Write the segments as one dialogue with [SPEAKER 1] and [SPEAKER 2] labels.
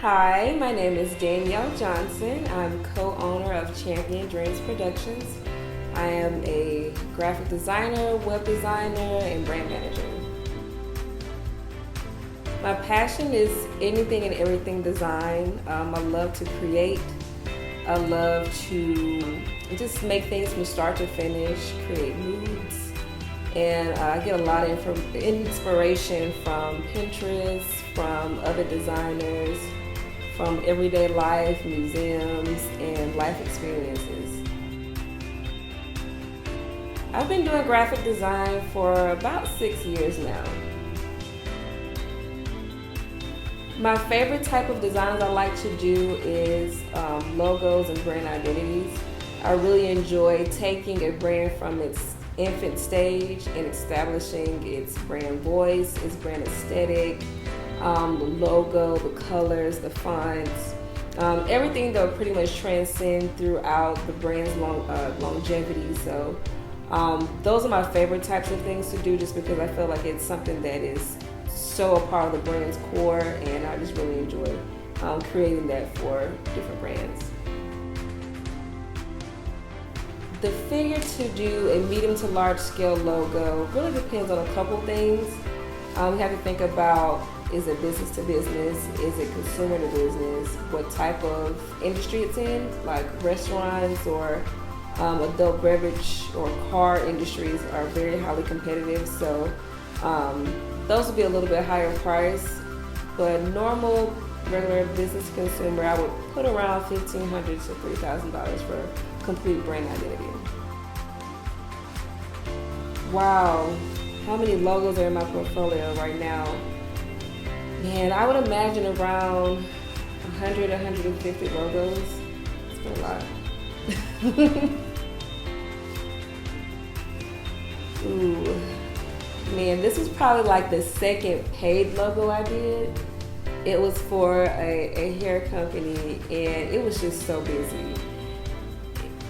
[SPEAKER 1] Hi, my name is Danielle Johnson. I'm co-owner of Champion Dreams Productions. I am a graphic designer, web designer, and brand manager. My passion is anything and everything design. I love to create. I love to just make things from start to finish, create moods. And I get a lot of inspiration from Pinterest, from other designers, from everyday life, museums, and life experiences. I've been doing graphic design for about 6 years now. My favorite type of designs I like to do is logos and brand identities. I really enjoy taking a brand from its infant stage and establishing its brand voice, its brand aesthetic, the logo, the colors, the fonts, everything that will pretty much transcend throughout the brand's longevity. So those are my favorite types of things to do, just because I feel like it's something that is so a part of the brand's core, and I just really enjoy creating that for different brands. The figure to do a medium to large scale logo really depends on a couple things. We have to think about, is it business to business? Is it consumer to business? What type of industry it's in, like restaurants or adult beverage or car industries are very highly competitive. So those would be a little bit higher price. But normal, regular business consumer, I would put around $1,500 to $3,000 for complete brand identity. Wow, how many logos are in my portfolio right now? Man, I would imagine around 100, 150 logos. It's been a lot. Ooh, man, this was probably like the second paid logo I did. It was for a hair company, and it was just so busy.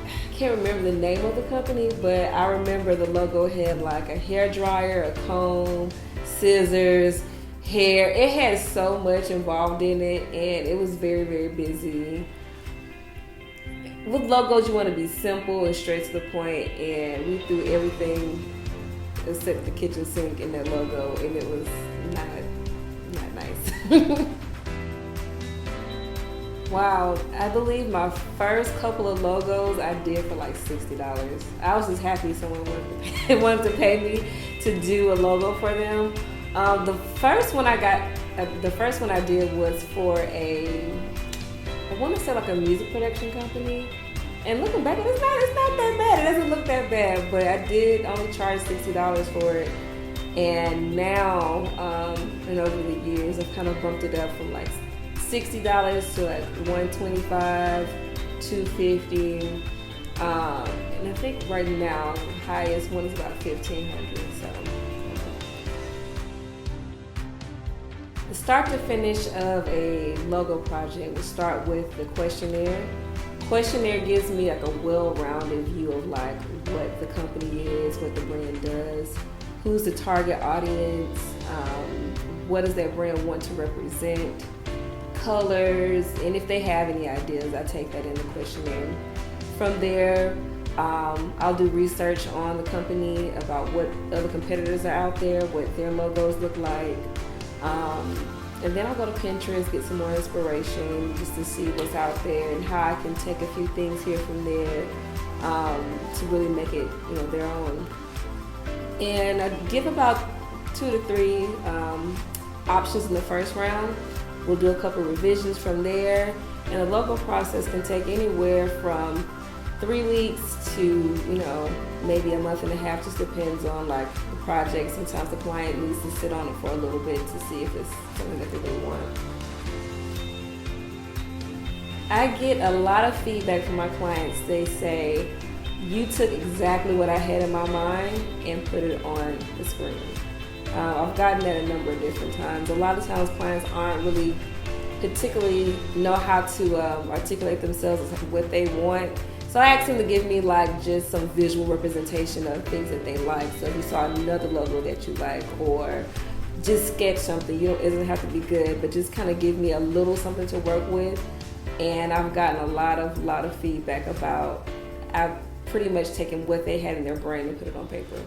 [SPEAKER 1] I can't remember the name of the company, but I remember the logo had like a hair dryer, a comb, scissors, hair. It had so much involved in it, and it was very, very busy. With logos, you want to be simple and straight to the point, and we threw everything except the kitchen sink in that logo, and it was not nice. Wow, I believe my first couple of logos I did for like $60. I was just happy someone wanted to pay me to do a logo for them. The first one I did was for I want to say like a music production company. And looking back, it's not that bad. It doesn't look that bad, but I did only charge $60 for it. And now, over the years, I've kind of bumped it up from like $60 to like $125, $250. And I think right now, the highest one is about $1,500. So. The start to finish of a logo project will start with the questionnaire. Questionnaire gives me like a well-rounded view of like what the company is, what the brand does, who's the target audience, what does that brand want to represent, colors, and if they have any ideas, I take that in the questionnaire. From there, I'll do research on the company about what other competitors are out there, what their logos look like. And then I'll go to Pinterest, get some more inspiration just to see what's out there and how I can take a few things here from there to really make it, their own. And I give about 2 to 3 options in the first round. We'll do a couple revisions from there, and the logo process can take anywhere from 3 weeks to maybe a month and a half. Just depends on like the project. Sometimes the client needs to sit on it for a little bit to see if it's something that they really want. I get a lot of feedback from my clients. They say, you took exactly what I had in my mind and put it on the screen. I've gotten that a number of different times. A lot of times clients aren't really particularly know how to articulate themselves as what they want. So I asked them to give me like just some visual representation of things that they like. So if you saw another logo that you like, or just sketch something. It doesn't have to be good, but just kind of give me a little something to work with. And I've gotten a lot of feedback about, I've pretty much taken what they had in their brain and put it on paper.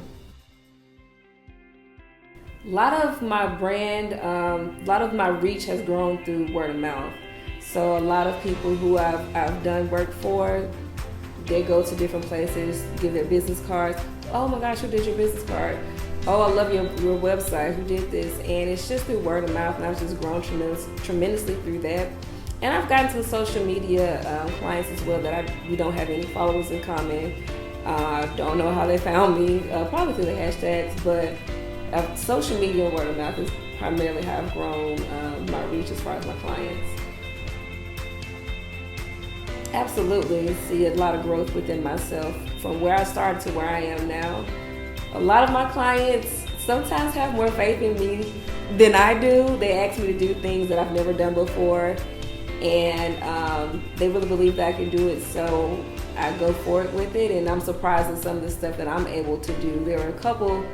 [SPEAKER 1] A lot of my brand, a lot of my reach has grown through word of mouth. So a lot of people who I've done work for, they go to different places, give their business cards. Oh my gosh, who did your business card? Oh, I love your website, who did this? And it's just through word of mouth, and I've just grown tremendously through that. And I've gotten some social media clients as well that we don't have any followers in common. Don't know how they found me, probably through the hashtags, but social media and word of mouth is primarily how I've grown my reach as far as my clients. Absolutely, see a lot of growth within myself from where I started to where I am now. A lot of my clients sometimes have more faith in me than I do. They ask me to do things that I've never done before, and they really believe that I can do it, so I go for it with it, and I'm surprised at some of the stuff that I'm able to do. There are a couple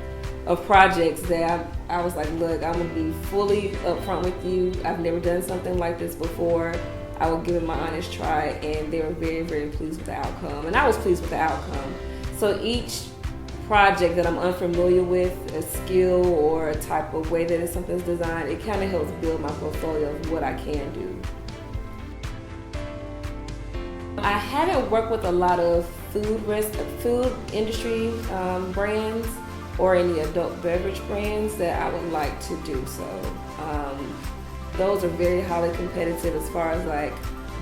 [SPEAKER 1] of projects that I was like, look, I'm gonna be fully upfront with you. I've never done something like this before. I will give it my honest try, and they were very, very pleased with the outcome, and I was pleased with the outcome. So each project that I'm unfamiliar with, a skill or a type of way that something's designed, it kind of helps build my portfolio of what I can do. I haven't worked with a lot of food industry brands or any adult beverage brands that I would like to do so. Those are very highly competitive as far as like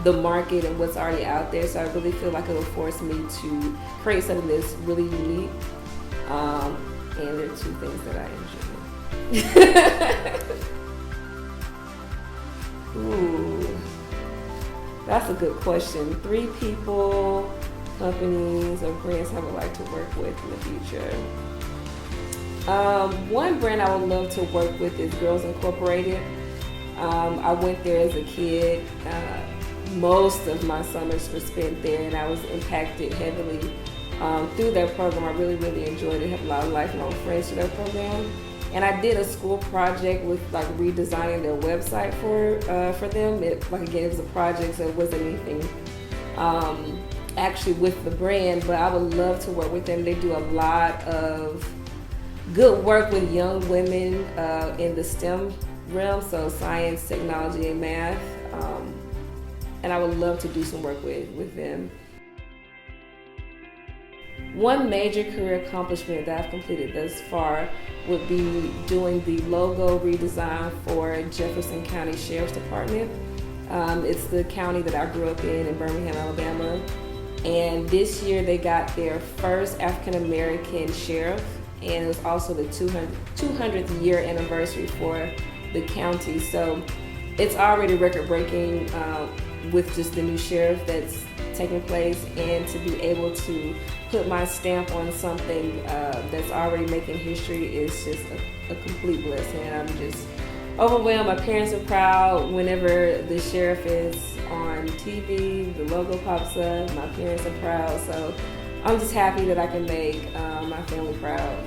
[SPEAKER 1] the market and what's already out there, so I really feel like it will force me to create something that's really unique. And there are two things that I enjoy. Ooh, that's a good question. 3 people, companies, or brands I would like to work with in the future. One brand I would love to work with is Girls Incorporated. I went there as a kid. Most of my summers were spent there, and I was impacted heavily through their program. I really, really enjoyed it. I have a lot of lifelong friends through their program. And I did a school project with like redesigning their website for them. It was a project, so it wasn't anything actually with the brand, but I would love to work with them. They do a lot of good work with young women in the STEM realm, so science, technology, and math. And I would love to do some work with them. One major career accomplishment that I've completed thus far would be doing the logo redesign for Jefferson County Sheriff's Department. It's the county that I grew up in Birmingham, Alabama. And this year they got their first African American sheriff, and it was also the 200th year anniversary for the county. So it's already record breaking with just the new sheriff that's taking place, and to be able to put my stamp on something that's already making history is just a complete blessing. And I'm just overwhelmed. My parents are proud. Whenever the sheriff is on TV, the logo pops up, my parents are proud. So I'm just happy that I can make my family proud.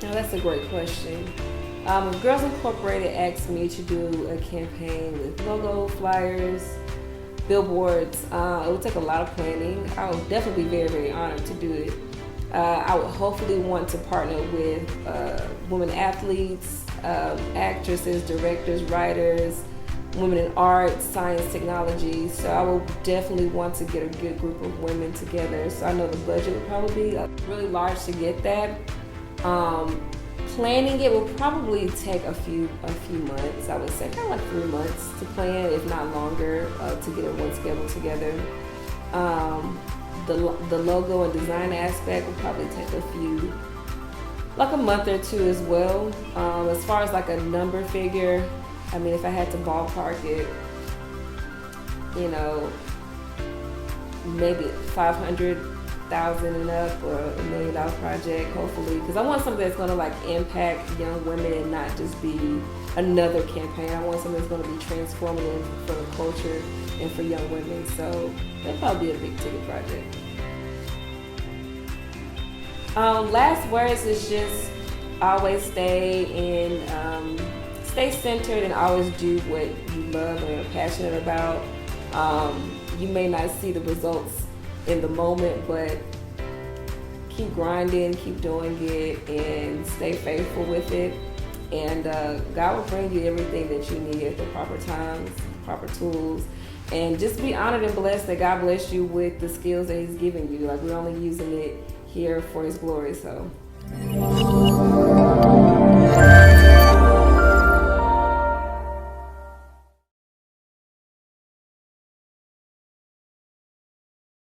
[SPEAKER 1] Now that's a great question. Girls Incorporated asked me to do a campaign with logo, flyers, billboards. It would take a lot of planning. I would definitely be very, very honored to do it. I would hopefully want to partner with women athletes, actresses, directors, writers, women in art, science, technology. So I will definitely want to get a good group of women together. So I know the budget would probably be really large to get that. Planning it will probably take a few months. I would say kind of like 3 months to plan, if not longer, to get everyone scheduled together. The logo and design aspect will probably take like a month or 2 as well. As far as like a number figure, I mean, if I had to ballpark it, maybe 500,000 and up, or $1 million project, hopefully, because I want something that's going to like impact young women and not just be another campaign. I want something that's going to be transformative for the culture and for young women. So that'll probably be a big ticket project. Last words is just always stay centered and always do what you love and are passionate about. You may not see the results in the moment, but keep grinding, keep doing it, and stay faithful with it. And God will bring you everything that you need at the proper times, proper tools. And just be honored and blessed that God bless you with the skills that He's given you. Like, we're only using it here for His glory, so.